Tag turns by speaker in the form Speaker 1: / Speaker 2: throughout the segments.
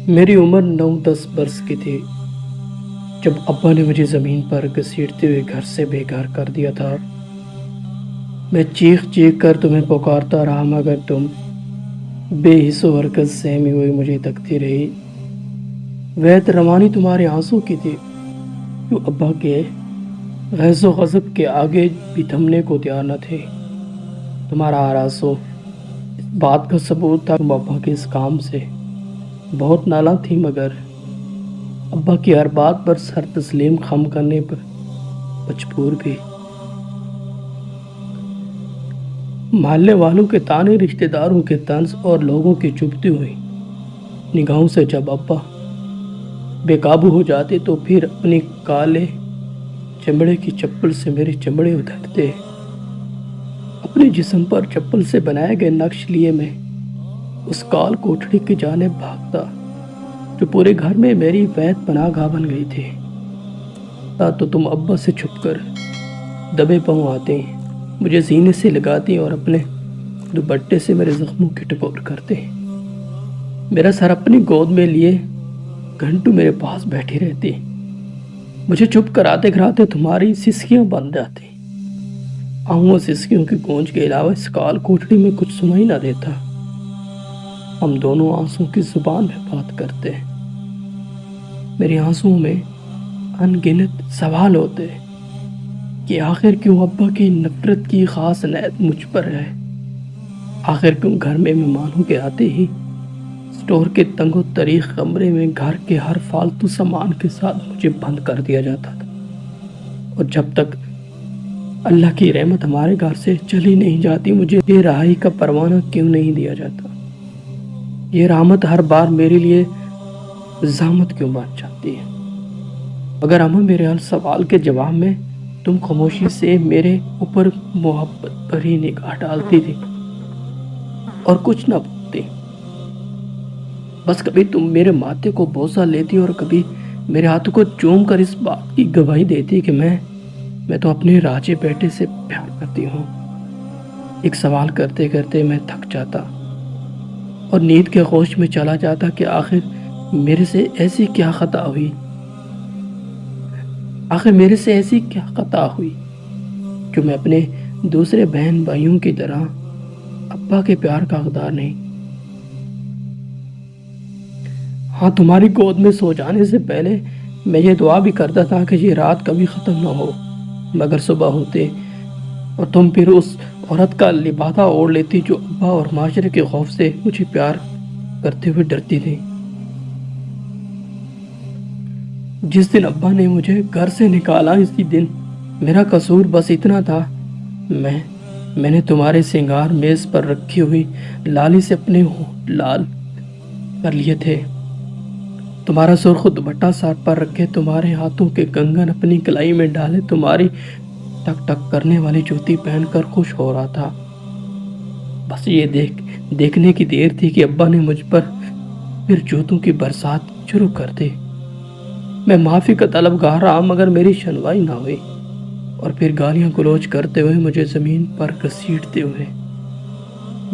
Speaker 1: میری عمر 9-10 برس کی تھی جب ابا نے مجھے زمین پر گھسیٹتے ہوئے گھر سے بے گھر کر دیا تھا۔ میں چیخ چیخ کر تمہیں پکارتا رہا مگر تم بے حس و حرکت سہمی ہوئی مجھے تکتی رہی۔ ویت روانی تمہارے آنسوں کی تھی جو ابا کے غیظ و غضب کے آگے بھی تھمنے کو تیار نہ تھے۔ تمہارا ہر آنسو اس بات کا ثبوت تھا تم ابا کے اس کام سے بہت نالاں تھی، مگر ابا کی ہر بات پر سر تسلیم خم کرنے پر مجبور بھی۔ محلے والوں کے تانے، رشتہ داروں کے طنز اور لوگوں کی چبھتی ہوئی نگاہوں سے جب ابا بے قابو ہو جاتے تو پھر اپنی کالے چمڑے کی چپل سے میری چمڑے اترتے، اپنے جسم پر چپل سے بنائے گئے نقش لیے میں اس کال کوٹڑی کی جانب بھاگتا جو پورے گھر میں میری وید پناہ گاہ بن گئی تھی۔ تو تم ابا سے چھپ کر دبے پاؤں آتے، مجھے سینے سے لگاتی اور اپنے دوپٹے سے میرے زخموں کی ٹکور کرتے۔ میرا سر اپنی گود میں لیے گھنٹوں میرے پاس بیٹھی رہتی، مجھے چپ کراتے کراتے تمہاری سسکیاں بن جاتی۔ آؤں سسکیوں کی گونج کے علاوہ اس کال کوٹڑی میں کچھ سنائی نہ دیتا۔ ہم دونوں آنسوں کی زبان میں بات کرتے، میری آنسوں میں ان گنت سوال ہوتے کہ آخر کیوں ابا کی نفرت کی خاص عنایت مجھ پر ہے؟ آخر کیوں گھر میں مہمانوں کے آتے ہی اسٹور کے تنگ و تاریخ کمرے میں گھر کے ہر فالتو سامان کے ساتھ مجھے بند کر دیا جاتا تھا، اور جب تک اللہ کی رحمت ہمارے گھر سے چلی نہیں جاتی مجھے یہ رہائی کا پروانہ کیوں نہیں دیا جاتا؟ یہ رحمت ہر بار میرے لیے زحمت کیوں بن جاتی ہے؟ مگر اما میرے ہر سوال کے جواب میں تم خاموشی سے میرے اوپر محبت بھری نگاہ ڈالتی تھی اور کچھ نہ بولتی۔ بس کبھی تم میرے ماتھے کو بوسہ لیتی اور کبھی میرے ہاتھوں کو چوم کر اس بات کی گواہی دیتی کہ میں تو اپنے راجے بیٹے سے پیار کرتی ہوں۔ ایک سوال کرتے کرتے میں تھک جاتا اور نیند کے ہوش میں چلا جاتا کہ آخر میرے سے ایسی کیا خطا ہوئی؟ جو میں اپنے دوسرے بہن بھائیوں کی طرح ابا کے پیار کا حقدار نہیں؟ ہاں، تمہاری گود میں سو جانے سے پہلے میں یہ دعا بھی کرتا تھا کہ یہ رات کبھی ختم نہ ہو، مگر صبح ہوتے اور تم پھر اس عورت کا لبادہ اوڑھ لیتی جو ابا اور معاشرے کے خوف سے مجھے پیار کرتے ہوئے ڈرتی تھی۔ جس دن ابا نے مجھے گھر سے نکالا، اسی دن میرا قصور بس اتنا تھا، میں نے تمہارے سنگار میز پر رکھی ہوئی لالی سے اپنے ہونٹ لال کر لیے تھے، تمہارا سرخ دوپٹہ سر پر رکھے، تمہارے ہاتھوں کے کنگن اپنی کلائی میں ڈالے، تمہاری ٹک ٹک کرنے والی جوتی پہن کر خوش ہو رہا تھا۔ بس یہ دیکھنے کی دیر تھی کہ ابا نے مجھ پر پھر جوتوں کی برسات شروع کر دی۔ میں معافی کا طلبگار رہا مگر میری سنوائی نہ ہوئی، اور پھر گالیاں گلوچ کرتے ہوئے مجھے زمین پر گھسیٹتے ہوئے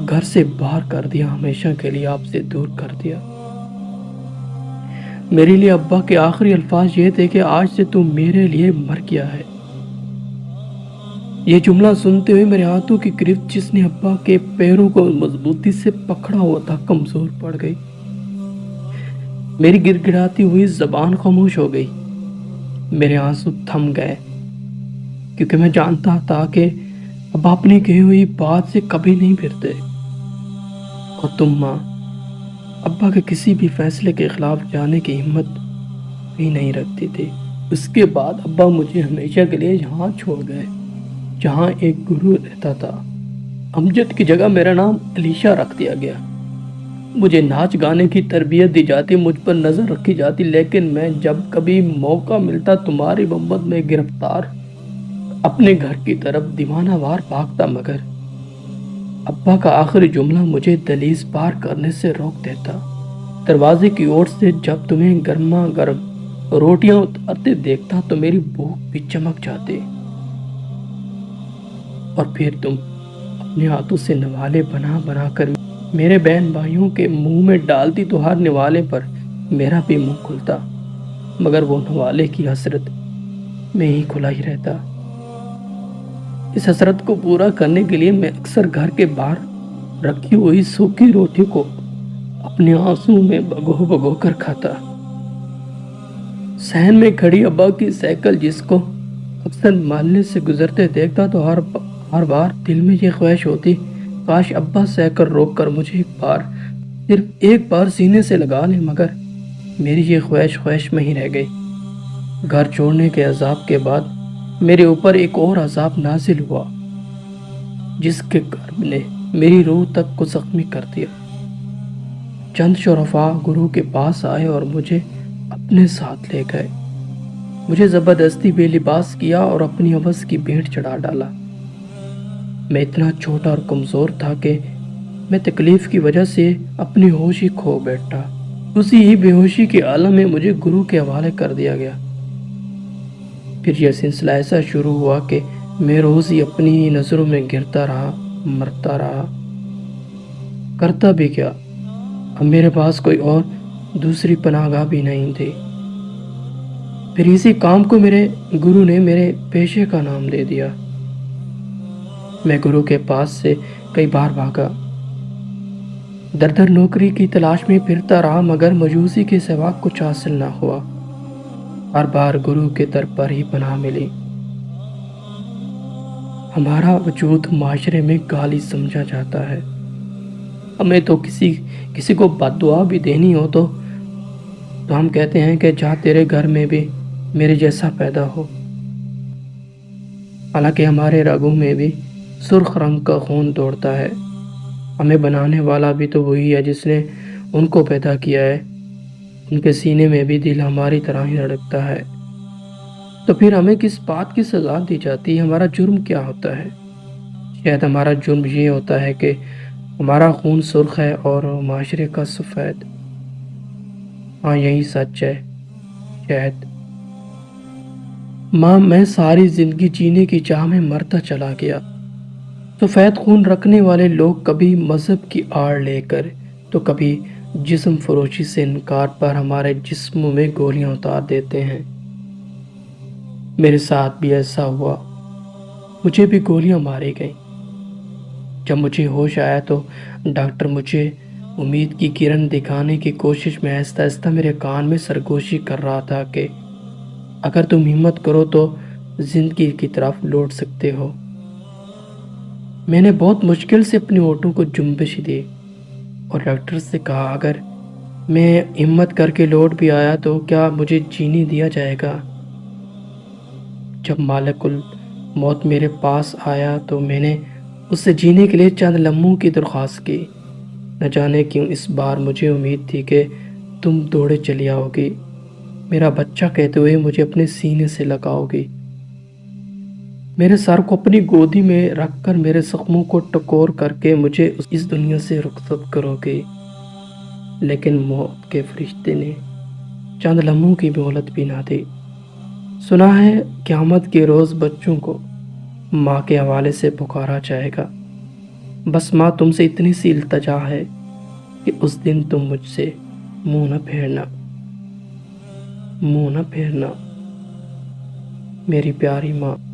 Speaker 1: گھر سے باہر کر دیا، ہمیشہ کے لیے آپ سے دور کر دیا۔ میرے لیے ابا کے آخری الفاظ یہ تھے کہ آج سے تو میرے لیے مر گیا ہے۔ یہ جملہ سنتے ہوئے میرے ہاتھوں کی گرفت جس نے ابا کے پیروں کو مضبوطی سے پکڑا ہوا تھا کمزور پڑ گئی، میری گڑگڑاتی ہوئی زبان خاموش ہو گئی، میرے آنسو تھم گئے، کیونکہ میں جانتا تھا کہ ابا اپنی کہی ہوئی بات سے کبھی نہیں پھرتے، اور تم ماں ابا کے کسی بھی فیصلے کے خلاف جانے کی ہمت بھی نہیں رکھتی تھی۔ اس کے بعد ابا مجھے ہمیشہ کے لیے یہاں چھوڑ گئے جہاں ایک گرو رہتا تھا۔ امجد کی جگہ میرا نام علیشہ رکھ دیا گیا، مجھے ناچ گانے کی تربیت دی جاتی، مجھ پر نظر رکھی جاتی، لیکن میں جب کبھی موقع ملتا تمہاری محبت میں گرفتار اپنے گھر کی طرف دیوانہ وار بھاگتا، مگر ابا کا آخری جملہ مجھے دہلیز پار کرنے سے روک دیتا۔ دروازے کی اوٹ سے جب تمہیں گرما گرم روٹیاں اتارتے دیکھتا تو میری بھوک بھی چمک جاتی، اور پھر تم اپنے ہاتھوں سے نوالے بنا بنا کر میرے بہن بھائیوں کے منہ میں ڈالتی تو ہر نوالے پر میرا بھی منہ کھلتا، مگر وہ نوالے کی حسرت میں ہی کھلا ہی رہتا۔ اس حسرت کو پورا کرنے کے لیے میں اکثر گھر کے باہر رکھی ہوئی سوکھی روٹی کو اپنے آنسو میں بھگو بھگو کر کھاتا۔ صحن میں کھڑی ابا کی سائیکل جس کو اکثر محلے سے گزرتے دیکھتا تو ہر بار دل میں یہ خواہش ہوتی، کاش ابا سائیکل روک کر مجھے صرف ایک بار سینے سے لگا لیں، مگر میری یہ خواہش میں ہی رہ گئی۔ گھر چھوڑنے کے عذاب کے بعد میرے اوپر ایک اور عذاب نازل ہوا، جس کے کرب نے میری روح تک کو زخمی کر دیا۔ چند شرفاء گرو کے پاس آئے اور مجھے اپنے ساتھ لے گئے۔ مجھے زبردستی بے لباس کیا اور اپنی عوض کی بھیٹ چڑھا ڈالا۔ میں اتنا چھوٹا اور کمزور تھا کہ میں تکلیف کی وجہ سے اپنی ہوش ہی کھو بیٹھا۔ اسی ہی بے ہوشی کے عالم میں مجھے گرو کے حوالے کر دیا گیا۔ پھر یہ سلسلہ ایسا شروع ہوا کہ میں روز ہی اپنی نظروں میں گرتا رہا، مرتا رہا۔ کرتا بھی کیا؟ اب میرے پاس کوئی اور دوسری پناہ گاہ بھی نہیں تھی۔ پھر اسی کام کو میرے گرو نے میرے پیشے کا نام دے دیا۔ میں گرو کے پاس سے کئی بار بھاگا، در در نوکری کی تلاش میں پھرتا رہا، مگر مجوسی کے سوا کچھ حاصل نہ ہوا۔ ہر بار گرو کے در پر ہی پناہ ملی۔ ہمارا وجود معاشرے میں گالی سمجھا جاتا ہے۔ ہمیں تو کسی کو بد دعا بھی دینی ہو تو ہم کہتے ہیں کہ جا تیرے گھر میں بھی میرے جیسا پیدا ہو۔ حالانکہ ہمارے رگوں میں بھی سرخ رنگ کا خون دوڑتا ہے۔ ہمیں بنانے والا بھی تو وہی ہے جس نے ان کو پیدا کیا ہے۔ ان کے سینے میں بھی دل ہماری طرح ہی دھڑکتا ہے۔ تو پھر ہمیں کس بات کی سزا دی جاتی ہے؟ ہمارا جرم کیا ہوتا ہے؟ شاید ہمارا جرم یہ ہوتا ہے کہ ہمارا خون سرخ ہے اور معاشرے کا سفید۔ ہاں، یہی سچ ہے شاید۔ میں ساری زندگی جینے کی چاہ میں مرتا چلا گیا۔ سفید خون رکھنے والے لوگ کبھی مذہب کی آڑ لے کر تو کبھی جسم فروشی سے انکار پر ہمارے جسموں میں گولیاں اتار دیتے ہیں۔ میرے ساتھ بھی ایسا ہوا، مجھے بھی گولیاں ماری گئیں۔ جب مجھے ہوش آیا تو ڈاکٹر مجھے امید کی کرن دکھانے کی کوشش میں آہستہ آہستہ میرے کان میں سرگوشی کر رہا تھا کہ اگر تم ہمت کرو تو زندگی کی طرف لوٹ سکتے ہو۔ میں نے بہت مشکل سے اپنے ہونٹوں کو جنبش دی اور ڈاکٹر سے کہا، اگر میں ہمت کر کے لوٹ بھی آیا تو کیا مجھے جینے دیا جائے گا؟ جب مالک الموت میرے پاس آیا تو میں نے اس سے جینے کے لیے چند لمحوں کی درخواست کی۔ نہ جانے کیوں اس بار مجھے امید تھی کہ تم دوڑے چلی آؤ گی، میرا بچہ کہتے ہوئے مجھے اپنے سینے سے لگاؤ گی، میرے سر کو اپنی گودی میں رکھ کر میرے زخموں کو ٹکور کر کے مجھے اس دنیا سے رخصت کرو گی۔ لیکن موت کے فرشتے نے چند لمحوں کی مہلت بھی نہ دی۔ سنا ہے قیامت کے روز بچوں کو ماں کے حوالے سے پکارا جائے گا۔ بس ماں تم سے اتنی سی التجا ہے کہ اس دن تم مجھ سے منہ نہ پھیرنا، میری پیاری ماں۔